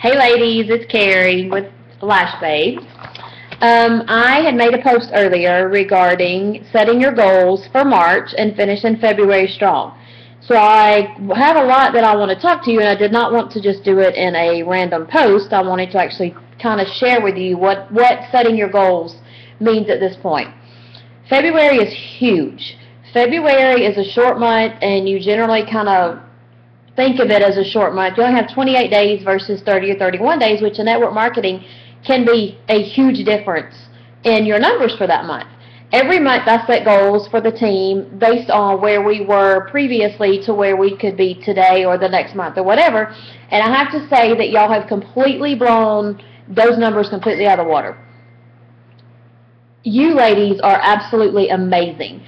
Hey ladies, it's Carrie with Lash Babes. I had made a post earlier regarding setting your goals for March and finishing February strong. So I have a lot that I want to talk to you, and I did not want to just do it in a random post. I wanted to actually kind of share with you what setting your goals means at this point. February is huge. February is a short month, and you generally kind of think of it as a short month. You only have 28 days versus 30 or 31 days, which in network marketing can be a huge difference in your numbers for that month. Every month I set goals for the team based on where we were previously to where we could be today or the next month or whatever, and I have to say that y'all have completely blown those numbers completely out of the water. You ladies are absolutely amazing.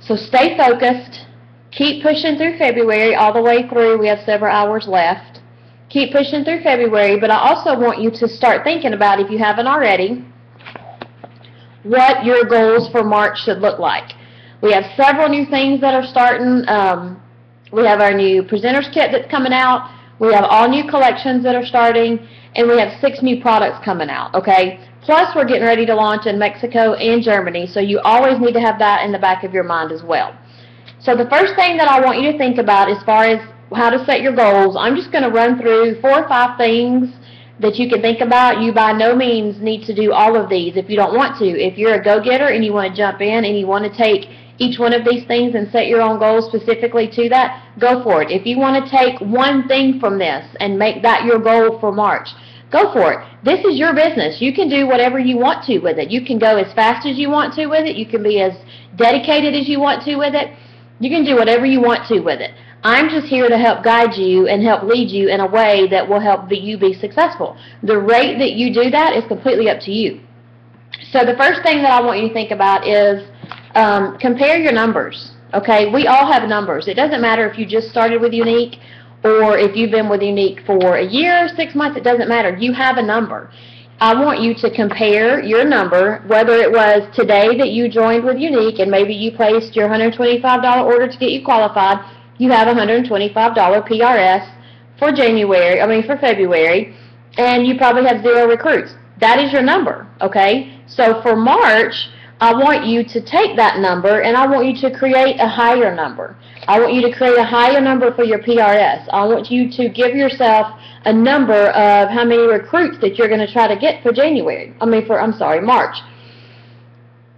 So stay focused. Keep pushing through February all the way through. We have several hours left. Keep pushing through February, but I also want you to start thinking about, if you haven't already, what your goals for March should look like. We have several new things that are starting. We have our new presenters kit that's coming out. We have all new collections that are starting, and we have 6 new products coming out, okay? Plus, we're getting ready to launch in Mexico and Germany, so you always need to have that in the back of your mind as well. So the first thing that I want you to think about as far as how to set your goals, I'm just going to run through 4 or 5 things that you can think about. You by no means need to do all of these if you don't want to. If you're a go-getter and you want to jump in and you want to take each one of these things and set your own goals specifically to that, go for it. If you want to take one thing from this and make that your goal for March, go for it. This is your business. You can do whatever you want to with it. You can go as fast as you want to with it. You can be as dedicated as you want to with it. You can do whatever you want to with it. I'm just here to help guide you and help lead you in a way that will help you be successful. The rate that you do that is completely up to you. So the first thing that I want you to think about is compare your numbers. Okay, we all have numbers. It doesn't matter if you just started with Younique or if you've been with Younique for a year, 6 months, it doesn't matter. You have a number. I want you to compare your number, whether it was today that you joined with Younique and maybe you placed your $125 order to get you qualified. You have $125 PRS for for February, and you probably have 0 recruits. That is your number, okay? So for March, I want you to take that number and I want you to create a higher number. I want you to create a higher number for your PRS. I want you to give yourself a number of how many recruits that you're going to try to get for March.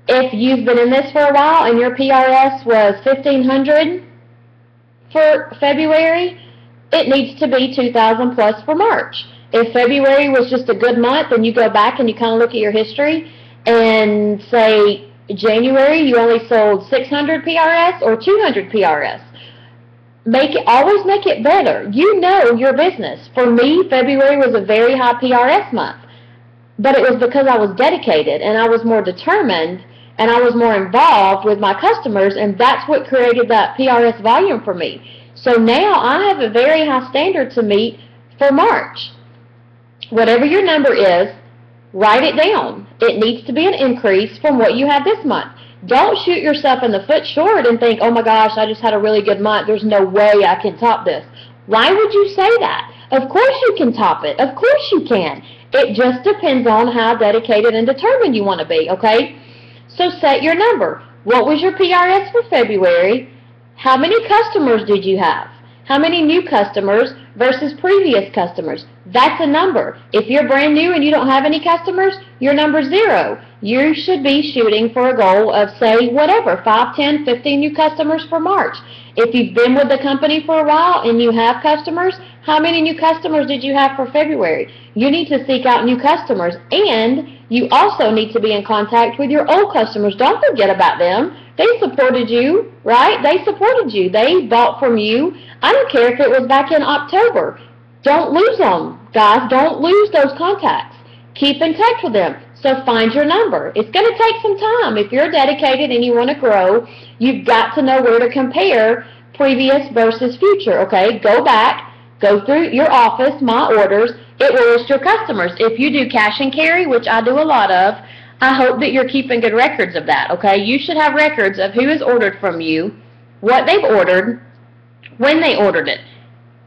If you've been in this for a while and your PRS was 1,500 for February, it needs to be 2,000 plus for March. If February was just a good month and you go back and you kind of look at your history and say January you only sold 600 PRS or 200 PRS, always make it better. You know your business. For me, February was a very high PRS month, but it was because I was dedicated and I was more determined and I was more involved with my customers, and that's what created that PRS volume for me. So now I have a very high standard to meet for March. Whatever your number is, write it down. It needs to be an increase from what you have this month. Don't shoot yourself in the foot short and think, oh my gosh, I just had a really good month. There's no way I can top this. Why would you say that? Of course you can top it. Of course you can. It just depends on how dedicated and determined you want to be, okay? So set your number. What was your PRS for February? How many customers did you have? How many new customers versus previous customers? That's a number. If you're brand new and you don't have any customers, your number's 0. You should be shooting for a goal of, say, whatever, 5, 10, 15 new customers for March. If you've been with the company for a while and you have customers, how many new customers did you have for February? You need to seek out new customers, and you also need to be in contact with your old customers. Don't forget about them. They supported you, right? They supported you. They bought from you. I don't care if it was back in October. Don't lose them, guys. Don't lose those contacts. Keep in touch with them. So find your number. It's going to take some time. If you're dedicated and you want to grow, you've got to know where to compare previous versus future, okay? Go back, go through your office, My Orders. It will list your customers. If you do cash and carry, which I do a lot of, I hope that you're keeping good records of that, okay? You should have records of who has ordered from you, what they've ordered, when they ordered it.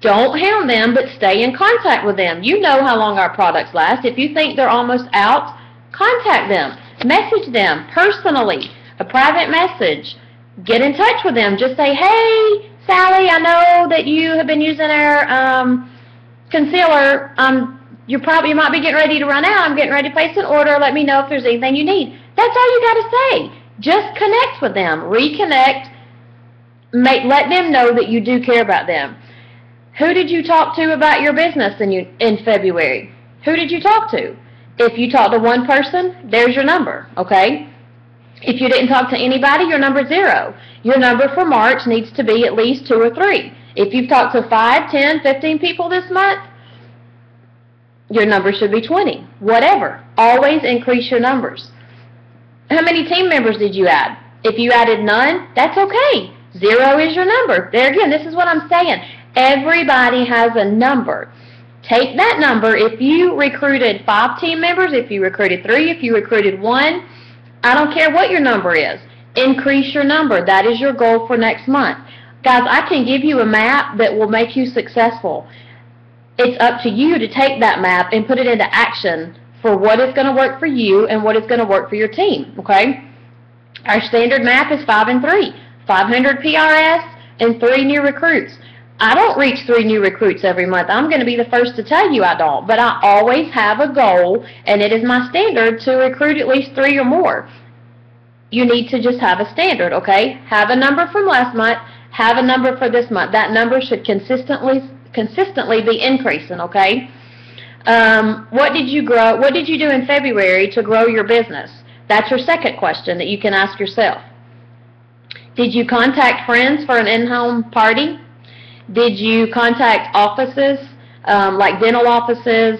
Don't hound them, but stay in contact with them. You know how long our products last. If you think they're almost out, contact them. Message them personally, a private message. Get in touch with them. Just say, hey, Sally, I know that you have been using our concealer. You might be getting ready to run out. I'm getting ready to place an order. Let me know if there's anything you need. That's all you got to say. Just connect with them. Reconnect. Let them know that you do care about them. Who did you talk to about your business in February? Who did you talk to? If you talked to one person, there's your number, okay? If you didn't talk to anybody, your number's 0. Your number for March needs to be at least 2 or 3. If you've talked to 5, 10, 15 people this month, your number should be 20. Whatever. Always increase your numbers. How many team members did you add? If you added none, that's okay. 0 is your number. There again, this is what I'm saying. Everybody has a number. Take that number. If you recruited 5 team members, if you recruited 3, if you recruited 1, I don't care what your number is. Increase your number. That is your goal for next month. Guys, I can give you a map that will make you successful. It's up to you to take that map and put it into action for what is going to work for you and what is going to work for your team, okay? Our standard map is 5 and 3. 500 PRS and 3 new recruits. I don't reach 3 new recruits every month. I'm going to be the first to tell you I don't. But I always have a goal, and it is my standard to recruit at least 3 or more. You need to just have a standard, okay? Have a number from last month. Have a number for this month. That number should consistently be increasing, okay? What did you do in February to grow your business? That's your second question that you can ask yourself. Did you contact friends for an in-home party? Did you contact offices, like dental offices?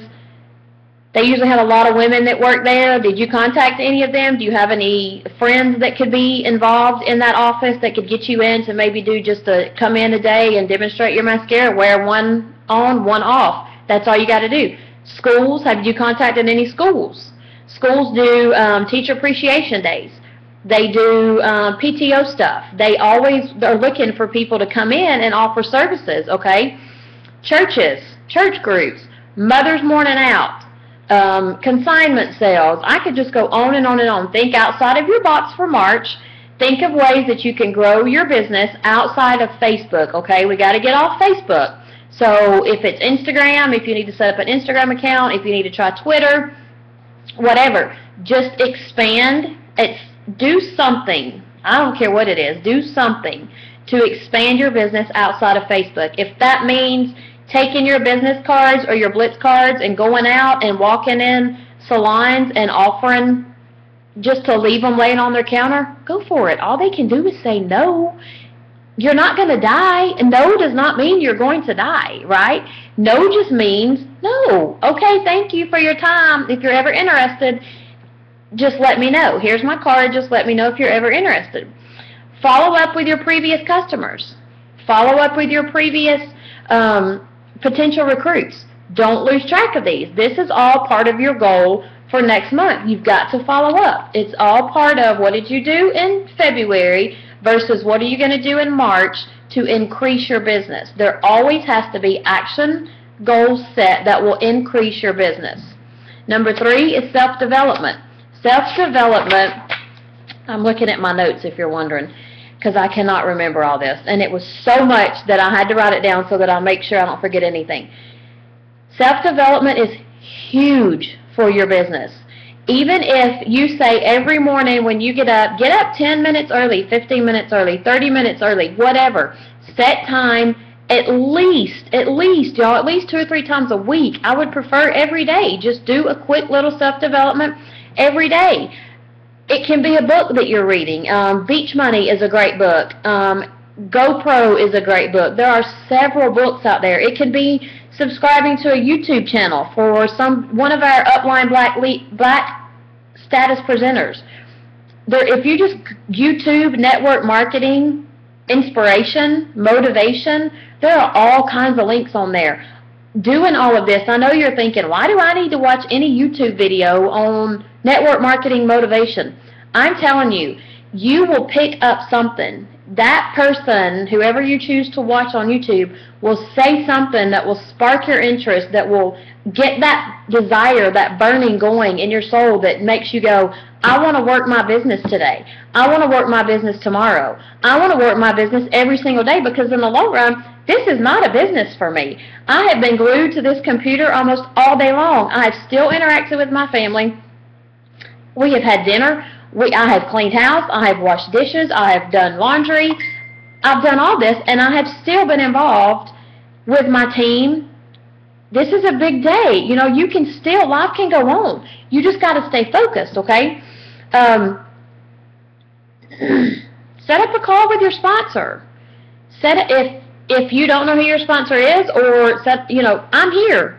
They usually have a lot of women that work there. Did you contact any of them? Do you have any friends that could be involved in that office that could get you in to maybe do just come in a day and demonstrate your mascara, wear one on, one off? That's all you got to do. Schools, have you contacted any schools? Schools do teacher appreciation days. They do PTO stuff. They always are looking for people to come in and offer services, okay? Churches, church groups, Mother's Morning Out, consignment sales. I could just go on and on and on. Think outside of your box for March. Think of ways that you can grow your business outside of Facebook, okay? We got to get off Facebook. So if it's Instagram, if you need to set up an Instagram account, if you need to try Twitter, whatever, just expand. Do something. I don't care what it is. Do something to expand your business outside of Facebook. If that means taking your business cards or your Blitz cards and going out and walking in salons and offering just to leave them laying on their counter, go for it. All they can do is say no. You're not going to die. No does not mean you're going to die, right? No just means no. Okay, thank you for your time. If you're ever interested, just let me know. Here's my card. Just let me know if you're ever interested. Follow up with your previous customers. Follow up with your previous potential recruits. Don't lose track of these. This is all part of your goal for next month. You've got to follow up. It's all part of what did you do in February versus what are you going to do in March to increase your business. There always has to be action goals set that will increase your business. Number 3 is self-development. Self-development, I'm looking at my notes if you're wondering, because I cannot remember all this. And it was so much that I had to write it down so that I'll make sure I don't forget anything. Self-development is huge for your business. Even if you say every morning when you get up 10 minutes early, 15 minutes early, 30 minutes early, whatever. Set time at least, y'all, at least 2 or 3 times a week. I would prefer every day. Just do a quick little self-development every day. It can be a book that you're reading. Beach Money is a great book. GoPro is a great book. There are several books out there. It can be subscribing to a YouTube channel for one of our upline black status presenters. If you just YouTube network marketing, inspiration, motivation, there are all kinds of links on there. Doing all of this, I know you're thinking, why do I need to watch any YouTube video on network marketing motivation? I'm telling you, you will pick up something that person, whoever you choose to watch on YouTube, will say something that will spark your interest, that will get that desire, that burning going in your soul that makes you go, I want to work my business today. I want to work my business tomorrow. I want to work my business every single day, because in the long run, this is not a business for me. I have been glued to this computer almost all day long. I have still interacted with my family. We have had dinner. I have cleaned house. I have washed dishes. I have done laundry. I've done all this, and I have still been involved with my team. This is a big day. You know, you can still, life can go on. You just got to stay focused, okay? Set up a call with your sponsor. If you don't know who your sponsor is, or I'm here.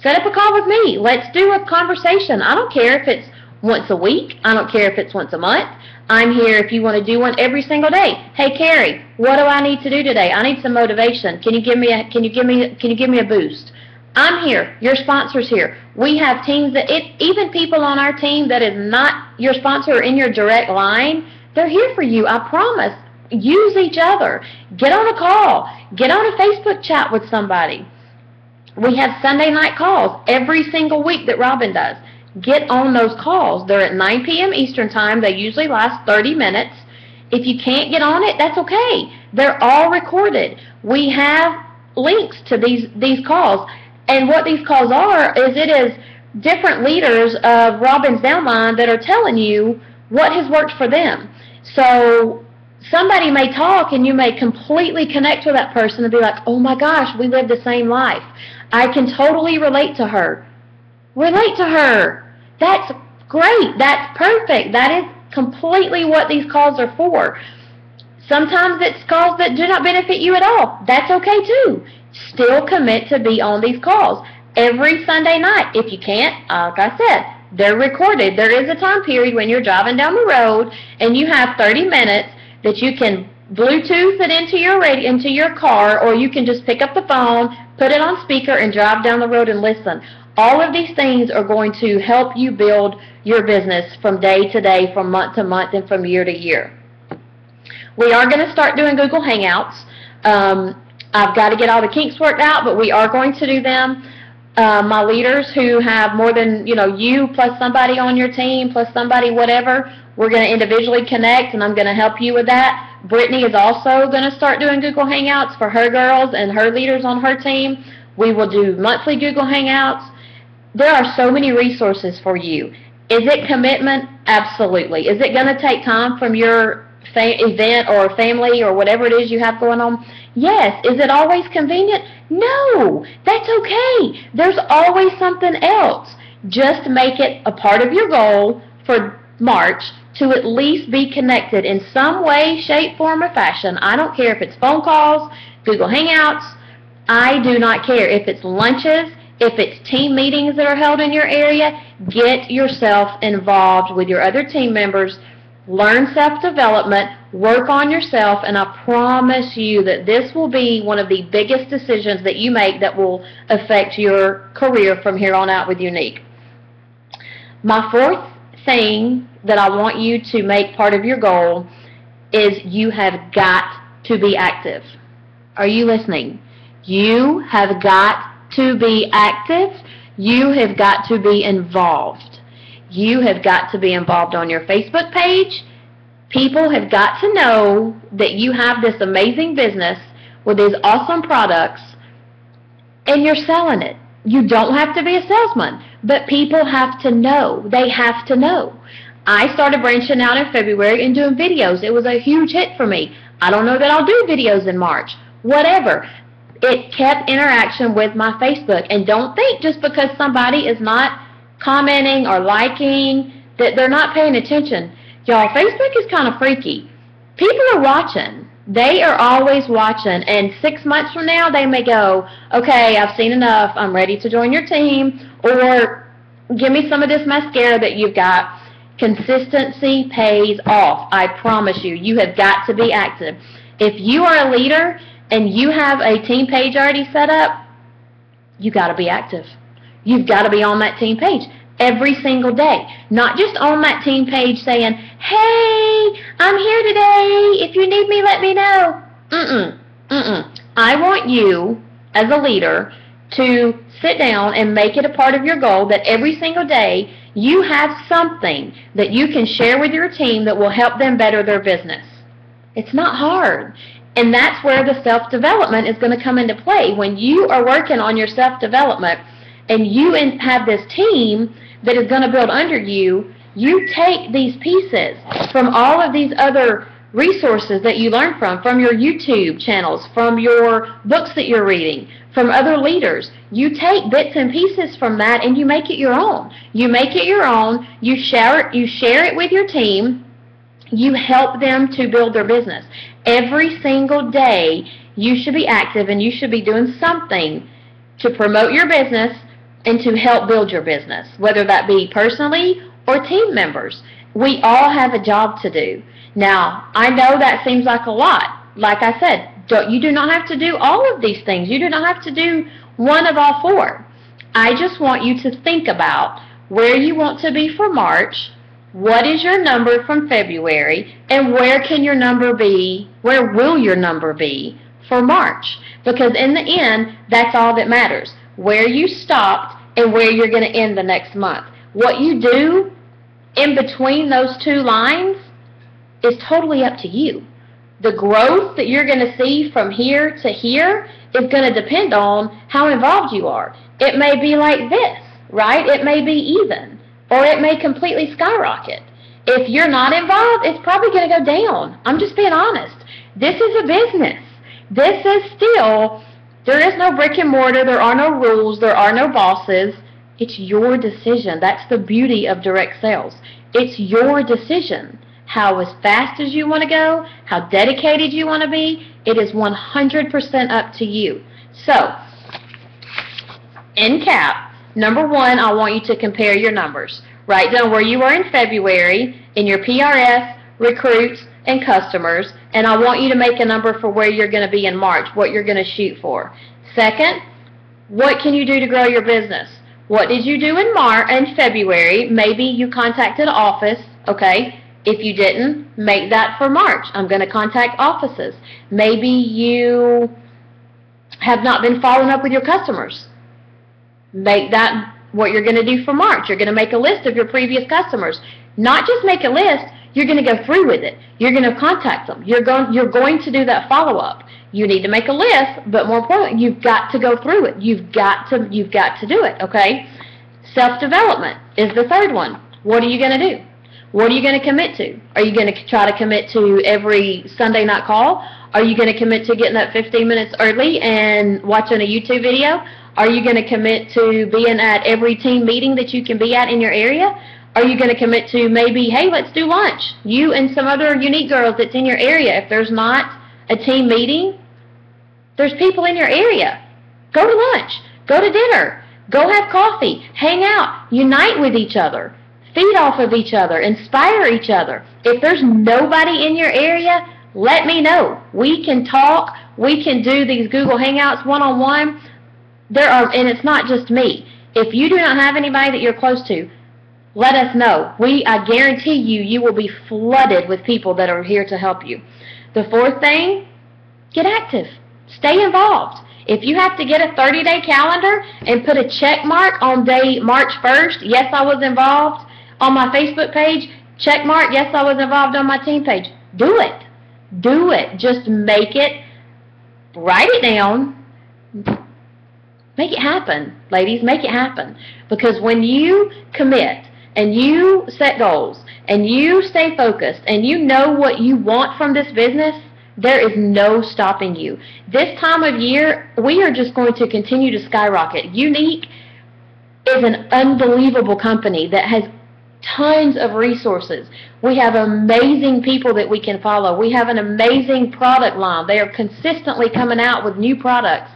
Set up a call with me. Let's do a conversation. I don't care if it's once a week. I don't care if it's once a month. I'm here if you want to do one every single day. Hey, Carrie, what do I need to do today? I need some motivation. Can you give me a boost? I'm here. Your sponsor's here. We have teams that even people on our team that is not your sponsor or in your direct line, they're here for you. I promise. Use each other. Get on a call. Get on a Facebook chat with somebody. We have Sunday night calls every single week that Robin does. Get on those calls. They're at 9 p.m. Eastern Time. They usually last 30 minutes. If you can't get on it, that's okay. They're all recorded. We have links to these calls. And what these calls are is it is different leaders of Robin's downline that are telling you what has worked for them. So somebody may talk and you may completely connect with that person and be like, oh my gosh, we live the same life. I can totally relate to her. Relate to her. That's great. That's perfect. That is completely what these calls are for. Sometimes it's calls that do not benefit you at all. That's okay too. Still commit to be on these calls every Sunday night. If you can't, like I said, they're recorded. There is a time period when you're driving down the road and you have 30 minutes that you can Bluetooth it into your car, or you can just pick up the phone, put it on speaker, and drive down the road and listen. All of these things are going to help you build your business from day to day, from month to month, and from year to year. We are going to start doing Google Hangouts. I've got to get all the kinks worked out, but we are going to do them. My leaders who have more than, you plus somebody on your team, plus somebody whatever, we're going to individually connect, and I'm going to help you with that. Brittany is also going to start doing Google Hangouts for her girls and her leaders on her team. We will do monthly Google Hangouts. There are so many resources for you. Is it commitment? Absolutely. Is it going to take time from your event or family or whatever it is you have going on? Yes. Is it always convenient? No. That's okay. There's always something else. Just make it a part of your goal for March to at least be connected in some way, shape, form, or fashion. I don't care if it's phone calls, Google Hangouts. I do not care if it's lunches, if it's team meetings that are held in your area. Get yourself involved with your other team members. Learn self-development, work on yourself, and I promise you that this will be one of the biggest decisions that you make that will affect your career from here on out with Younique. My fourth thing that I want you to make part of your goal is you have got to be active. Are you listening? You have got to be active. You have got to be involved. You have got to be involved on your Facebook page. People have got to know that you have this amazing business with these awesome products and you're selling it. You don't have to be a salesman, but people have to know. They have to know. I started branching out in February and doing videos. It was a huge hit for me. I don't know that I'll do videos in March. Whatever. It kept interaction with my Facebook. And don't think just because somebody is not commenting or liking that they're not paying attention. Y'all, Facebook is kind of freaky. People are watching. They are always watching. And 6 months from now, they may go, okay, I've seen enough. I'm ready to join your team. Or give me some of this mascara that you've got. Consistency pays off. I promise you. You have got to be active. If you are a leader and you have a team page already set up, you got to be active. You've got to be on that team page every single day. Not just on that team page saying, hey, I'm here today. If you need me, let me know. I want you, as a leader, to sit down and make it a part of your goal that every single day you have something that you can share with your team that will help them better their business. It's not hard. And that's where the self-development is going to come into play. When you are working on your self-development and you have this team that is going to build under you, you take these pieces from all of these other resources that you learn from your YouTube channels, from your books that you're reading, from other leaders. You take bits and pieces from that and you make it your own. You make it your own, you share it with your team, you help them to build their business. Every single day you should be active and you should be doing something to promote your business and to help build your business, whether that be personally or team members. We all have a job to do. Now, I know that seems like a lot. Like I said, you do not have to do all of these things. You do not have to do one of all four. I just want you to think about where you want to be for March, what is your number from February, and where can your number be, where will your number be for March? Because in the end, that's all that matters. Where you stopped and where you're going to end the next month. What you do in between those two lines is totally up to you. The growth that you're going to see from here to here is going to depend on how involved you are. It may be like this, right? It may be even, or it may completely skyrocket. If you're not involved, it's probably going to go down. I'm just being honest. This is a business. This is still, there is no brick and mortar, there are no rules, there are no bosses. It's your decision. That's the beauty of direct sales. It's your decision. How as fast as you want to go, how dedicated you want to be, it is 100% up to you. So, in cap, number one, I want you to compare your numbers. Write down where you were in February in your PRS, recruits, and customers, and I want you to make a number for where you're going to be in March, what you're going to shoot for. Second, what can you do to grow your business? What did you do in February? Maybe you contacted an office, okay? If you didn't, make that for March. I'm going to contact offices. Maybe you have not been following up with your customers. Make that what you're going to do for March. You're going to make a list of your previous customers. Not just make a list, you're going to go through with it. You're going to contact them. You're going to do that follow-up. You need to make a list, but more importantly, you've got to go through it. You've got to do it, okay? Self-development is the third one. What are you going to do? What are you going to commit to? Are you going to try to commit to every Sunday night call? Are you going to commit to getting up 15 minutes early and watching a YouTube video? Are you going to commit to being at every team meeting that you can be at in your area? Are you going to commit to maybe, hey, let's do lunch? You and some other unique girls that's in your area. If there's not a team meeting, there's people in your area. Go to lunch. Go to dinner. Go have coffee. Hang out. Unite with each other. Feed off of each other. Inspire each other. If there's nobody in your area, let me know. We can talk. We can do these Google Hangouts one-on-one. And it's not just me. If you do not have anybody that you're close to, let us know. I guarantee you will be flooded with people that are here to help you. The fourth thing, get active. Stay involved. If you have to get a 30-day calendar and put a check mark on day March 1st, yes, I was involved on my Facebook page, check mark, yes, I was involved on my team page. Do it. Do it. Just make it. Write it down. Make it happen, ladies. Make it happen. Because when you commit and you set goals and you stay focused and you know what you want from this business, there is no stopping you. This time of year, we are just going to continue to skyrocket. Unique is an unbelievable company that has tons of resources. We have amazing people that we can follow. We have an amazing product line. They are consistently coming out with new products.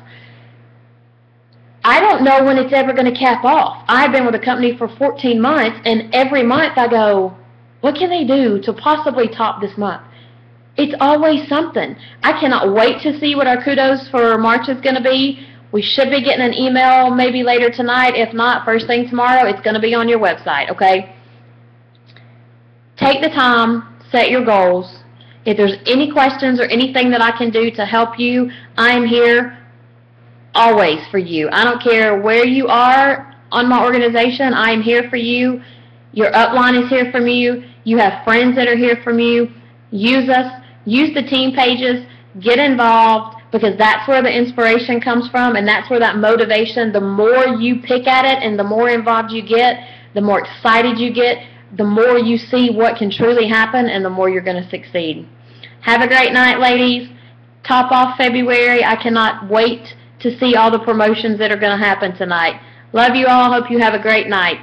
I don't know when it's ever going to cap off. I've been with a company for 14 months, and every month I go, what can they do to possibly top this month? It's always something. I cannot wait to see what our kudos for March is going to be. We should be getting an email maybe later tonight. If not, first thing tomorrow, it's going to be on your website, okay? take the time, set your goals. If there's any questions or anything that I can do to help you, I am here always for you. I don't care where you are on my organization, I am here for you. Your upline is here for you. You have friends that are here for you. Use us. Use the team pages. Get involved, because that's where the inspiration comes from, and that's where that motivation, the more you pick at it and the more involved you get, the more excited you get, the more you see what can truly happen, and the more you're going to succeed. Have a great night, ladies. Top off February. I cannot wait to see all the promotions that are going to happen tonight. Love you all. Hope you have a great night.